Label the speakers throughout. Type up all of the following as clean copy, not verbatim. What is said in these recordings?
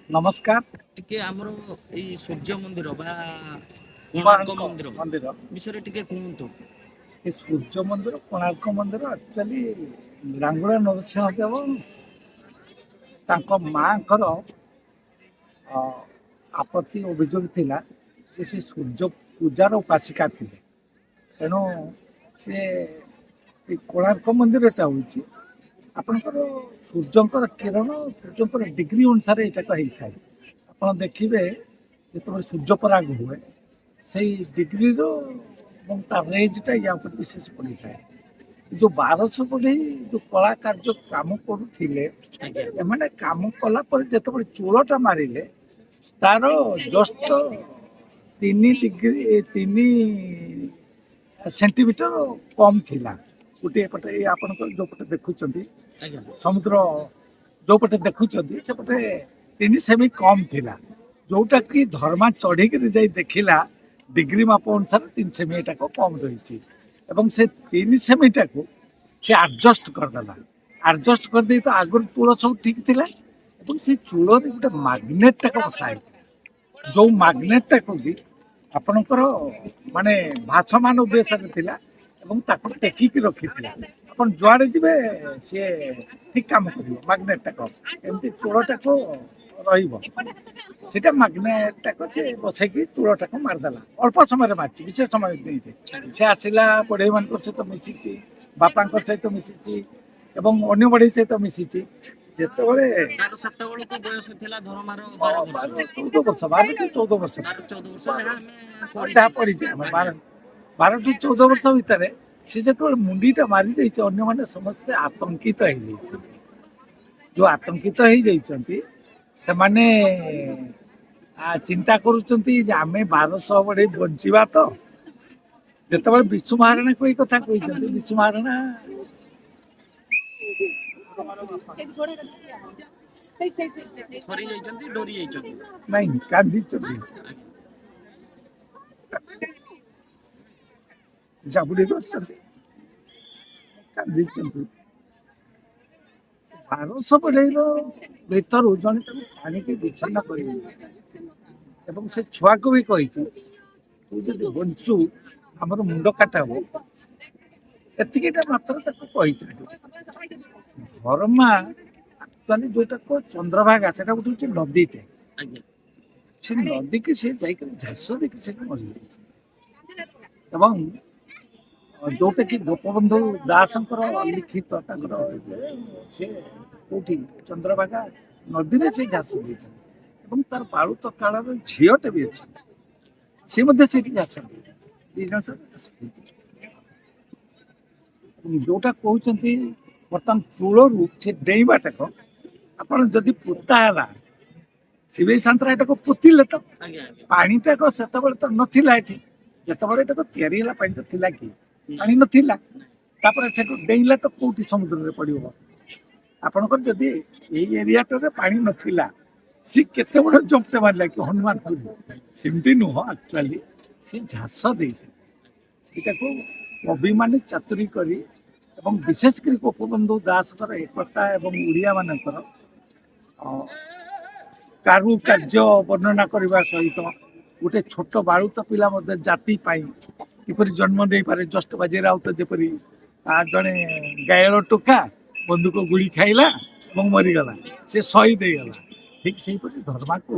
Speaker 1: नमस्कार।
Speaker 2: ଟିକେ ଆମର ଏଇ ସୂର୍ଯ୍ୟ ମନ୍ଦିର ବା କୋଣାର୍କ
Speaker 1: कोणार्क
Speaker 2: ମନ୍ଦିର
Speaker 1: मंदिर
Speaker 2: ବିଷୟରେ ଟିକେ କୁହନ୍ତୁ।
Speaker 1: ये सूर्य मंदिर कोणार्क मंदिर एक्चुअली लांगुड़ा नरसिंहदेव तांको माँकर आपत्ति अभियोग थिला जे से सूर्य पूजार उपासिका थिले तेणु से कोणार्क मंदिरटा हूँ आपणकर सूर्यंकर किरण सूर्यंकर डिग्री अनुसार यहाँ होता है। आप देखिए जो सूर्यपराग हुए से डिग्री तार रेजटा या विशेष पड़ी था जो 1200 बढ़े जो कला कार्य काम करुले एमाने काम कला जो चूलटा मारे तार जस्ट 3 डिग्री 3 सेंटीमीटर कम थिला गोटे पटे आपण जो पटे देखुं
Speaker 2: ଆଜ୍ଞା
Speaker 1: समुद्र जो पटे देखुं से पटे 3 सेमी कम थिला जोटा कि धर्मा चढ़ी जाई देखिला डिग्री माप अनुसार 3 सेमी एटा को कम रही से 3 सेमीटा को से आडजस्ट करदेला आडजस्ट कर दे तो आगुरी चूल सब ठीक थिला से चूल गोटे मैग्नेटा को बसाई जो मैग्नेटा को भी आपणकर माने भाषमान उद्देश्य थिला टेकिक रखी आप जुआड़े जी सी ठीक काम कर मैग्नेटा को एमती चूलटा को रहा मैग्नेटा को सी बसैकी चूलटा को मारदेला अल्प समय मार्च विशेष समय नहीं सी आसला बढ़ई मान सहित मिसी बापा सहित मिसी अन्य बढ़ई सहित मिसी ଯେତେବେଳେ
Speaker 2: ତାର ସେତେବେଳକୁ ବୟସ ଥିଲା ଧର୍ମାର
Speaker 1: 14 ବର୍ଷ 12 ରୁ 14 ବର୍ଷ
Speaker 2: 12-14 ବର୍ଷ
Speaker 1: ଯାହା ପଡ଼ିଛି ଆମେ 12 ରୁ 14 ବର୍ଷ ଭିତରେ ସେ ଯେତେବେଳେ ମୁଣ୍ଡିଟା ମାରି ଦେଇଛି ଅନ୍ୟମାନେ ସମସ୍ତେ ଆତଙ୍କିତ ହେଇଯାଇଛନ୍ତି ଯୋଉ ଆତଙ୍କିତ ହେଇଯାଇଛନ୍ତି ସେମାନେ ଚିନ୍ତା କରୁଛନ୍ତି ଯେ ଆମେ 1200 ବଢ଼େଇ ବଞ୍ଚିବା ତ ଯେତେବେଳେ ବିଶୁ ମହାରାଣାକୁ ଏଇ କଥା କହିଛନ୍ତି ବିଶୁ ମହାରାଣା
Speaker 2: ଥରି ଯାଇଛନ୍ତି ଡରି ଯାଇଛନ୍ତି
Speaker 1: ନାଇଁ କାନ୍ଦିଛନ୍ତି ଜାବୁଡ଼ି ଧରିଛନ୍ତି କାନ୍ଦିଛନ୍ତି 1200 ବଢ଼େଇର ଭିତରୁ ଜଣେ ତାକୁ ଆଣିକି ବିଚ୍ଛିନ୍ନ କରିଦେଇଛି ଏବଂ ସେ ଛୁଆକୁ ବି କହିଛି ତୁ ଯଦି ବଞ୍ଚୁ ଆମର ମୁଣ୍ଡ କାଟା ହବ ଏତିକିଟା ମାତ୍ର ତାକୁ କହିଛନ୍ତି ଧର୍ମା ଆକ୍ଚୁଆଲି ଯୋଉଟାକୁ ଚନ୍ଦ୍ରଭାଗା ସେଟା ଗୋଟେ ହଉଛି ନଦୀଟେ
Speaker 2: ଆଜ୍ଞା
Speaker 1: ସେ ନଦୀକି ସେ ଯାଇକରି ଝାସ ଦେଇକି ସେଠି ମରିଯାଇଛି ଏବଂ जोटा कि गोपबंधु दासंकर लिखित से कौटी चंद्रभागा नदी में से झास देते तार बालुत काल झीटे भी अच्छी सी झास जोटा कहते बर्तमान चूल से डेबाटाक आप जदि पोता है शिव सांतरा को पोतिले तो पानीटाक से तो नाला ये जो पानी तो थिला कि पानी नथिला से डेला तो कौटी समुद्र में पड़ो आपणकर जदि एरियाटे पानी नथिला सी केते बड़ जंपटे मारला कि हनुमान सेमती नुह एक्चुअली सी झास देटा को अभिमानी चातुरी करी एवं विशेषकर गोपबंधु दासकर एकता एवं ओडिया मानकर कारुकार्य वर्णना करने सहित गोटे छोट बालुत पिला जाति किपरि जन्म दे पारे जस्ट बाजी राउत जेपरी जड़े गायल टोका बंदूक गुड़ी खाइला और मरीगला से शहीद होगला ठीक से धर्मा को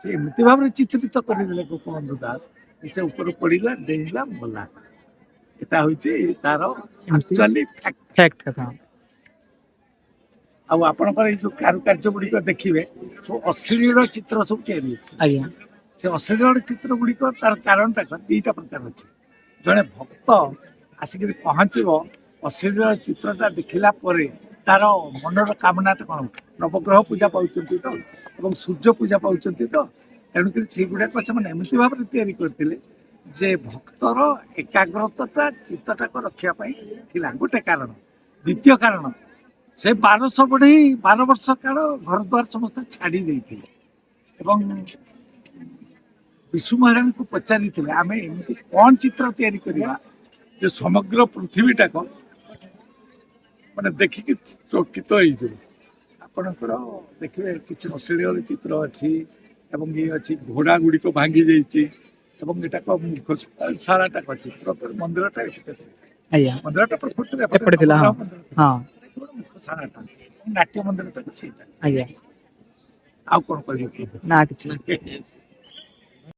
Speaker 1: से एमती भाव चित्रित करदे गोपबंधु दास से ऊपर पड़ा डेला गला यहाँ हूँ तार एक्चुअली फैक्ट कथा आपणकर जो कारुकार्य गुड़िक देखिए सब अश्लील चित्र सब तैयारी से अश्लील चित्र गुड़िक तार कारण दुईटा प्रकार अच्छे जड़े भक्त आसिक पहुँचब अश्लील चित्रटा देखला तार मनर कामना कौन नवग्रह पूजा पाँच तो सूर्य पूजा पाँच तो तेणुक से गुड़ाक से एमती भाव में तैयारी करते जे भक्तर एकाग्रता चित्तटा को रखापी गोटे कारण द्वितीय कारण से 1200 बढ़ई 12 वर्ष काल घर द्वार समस्त छाड़ी देते विशु महाराणी को पचारि आम एमती कौन चित्र तैयारी करवा जो समग्र पृथ्वीटा को मैंने देखिकी चकित हो ଆପଣଙ୍କର ଦେଖିବେ କିଛି ଅଶ୍ଳୀଳ ଚିତ୍ର ଅଛି ଏବଂ ଇଏ ଅଛି ଘୋଡ଼ା ଗୁଡ଼ିକ ଭାଙ୍ଗି ଯାଇଛି ଏବଂ ଏଟାକ ମୁଖ ଶାଳାଟା ଅଛି ପ୍ରକୃତ ମନ୍ଦିରଟା ଏପଟେ ଥିଲା।
Speaker 3: ଆଜ୍ଞା
Speaker 1: ମନ୍ଦିରଟା ପ୍ରକୃତରେ
Speaker 3: ଏପଟେ ଥିଲା, ହଁ।
Speaker 1: ନବଗ୍ରହ ମନ୍ଦିର ଥିଲା।
Speaker 3: ହଁ
Speaker 1: କେବଳ ମୁଖ ଶାଳାଟା ନାଟ୍ୟ ମନ୍ଦିରଟା ସେଇଟା।
Speaker 3: ଆଜ୍ଞା
Speaker 1: ଆଉ କଣ କହିବି?
Speaker 3: ନା କିଛି
Speaker 2: ନା